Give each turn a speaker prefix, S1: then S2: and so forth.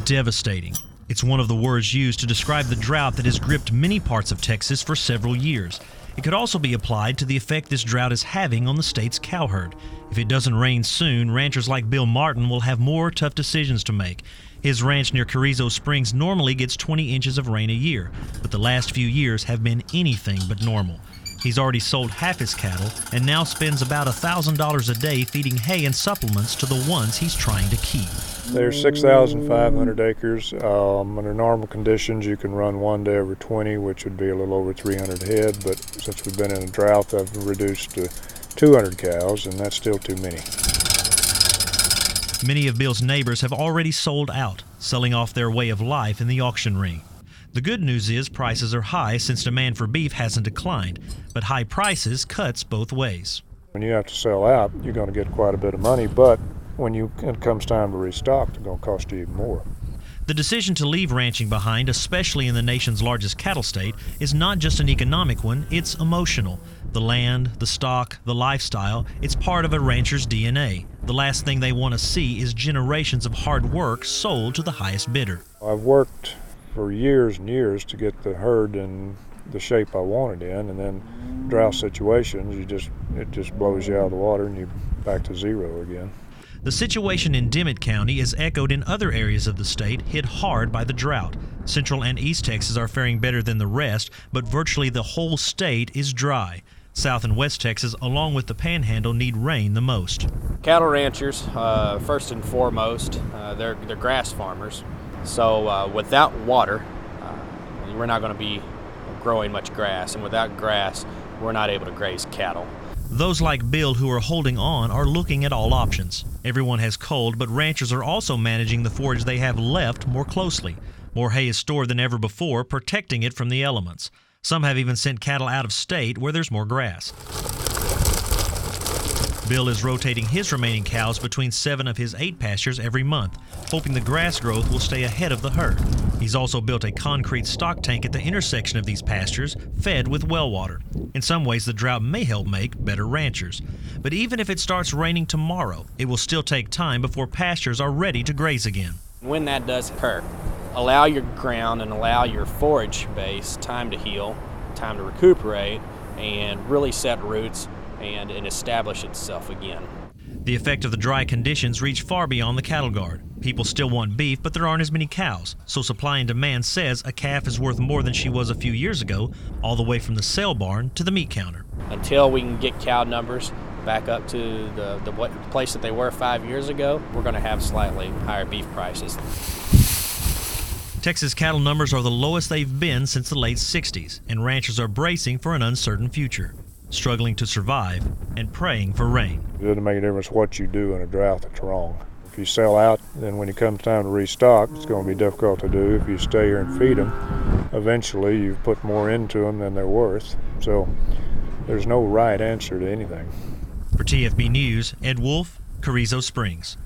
S1: Devastating. It's one of the words used to describe the drought that has gripped many parts of Texas for several years. It could also be applied to the effect this drought is having on the state's cowherd. If it doesn't rain soon, ranchers like Bill Martin will have more tough decisions to make. His ranch near Carrizo Springs normally gets 20 inches of rain a year, but the last few years have been anything but normal. He's already sold half his cattle and now spends about $1,000 a day feeding hay and supplements to the ones he's trying to keep.
S2: There's 6,500 acres. Under normal conditions, you can run one day over 20, which would be a little over 300 head, but since we've been in a drought, I've reduced to 200 cows, and that's still too many.
S1: Many of Bill's neighbors have already sold out, selling off their way of life in the auction ring. The good news is prices are high since demand for beef hasn't declined, but high prices cuts both ways.
S2: When you have to sell out, you're going to get quite a bit of money, but when it comes time to restock, it's going to cost you even more.
S1: The decision to leave ranching behind, especially in the nation's largest cattle state, is not just an economic one, it's emotional. The land, the stock, the lifestyle, it's part of a rancher's DNA. The last thing they want to see is generations of hard work sold to the highest bidder.
S2: I've worked for years and years to get the herd in the shape I wanted in, and then drought situations, it just blows you out of the water and you're back to zero again.
S1: The situation in Dimmitt County is echoed in other areas of the state hit hard by the drought. Central and East Texas are faring better than the rest, but virtually the whole state is dry. South and West Texas, along with the Panhandle, need rain the most.
S3: Cattle ranchers, first and foremost, they're grass farmers. So without water, we're not going to be growing much grass, and without grass, we're not able to graze cattle.
S1: Those like Bill who are holding on are looking at all options. Everyone has cold, but ranchers are also managing the forage they have left more closely. More hay is stored than ever before, protecting it from the elements. Some have even sent cattle out of state where there's more grass. Bill is rotating his remaining cows between 7 of his 8 pastures every month, hoping the grass growth will stay ahead of the herd. He's also built a concrete stock tank at the intersection of these pastures, fed with well water. In some ways, the drought may help make better ranchers. But even if it starts raining tomorrow, it will still take time before pastures are ready to graze again.
S3: When that does occur, allow your ground and allow your forage base time to heal, time to recuperate, and really set roots and establish itself again.
S1: The effect of the dry conditions reach far beyond the cattle guard. People still want beef, but there aren't as many cows, so supply and demand says a calf is worth more than she was a few years ago, all the way from the sale barn to the meat counter.
S3: Until we can get cow numbers back up to the place that they were 5 years ago, we're going to have slightly higher beef prices.
S1: Texas cattle numbers are the lowest they've been since the late 60s, and ranchers are bracing for an uncertain future, struggling to survive and praying for rain.
S2: It doesn't make a difference what you do in a drought that's wrong. If you sell out, then when it comes time to restock, it's going to be difficult to do. If you stay here and feed them, eventually you've put more into them than they're worth. So there's no right answer to anything.
S1: For TFB News, Ed Wolff, Carrizo Springs.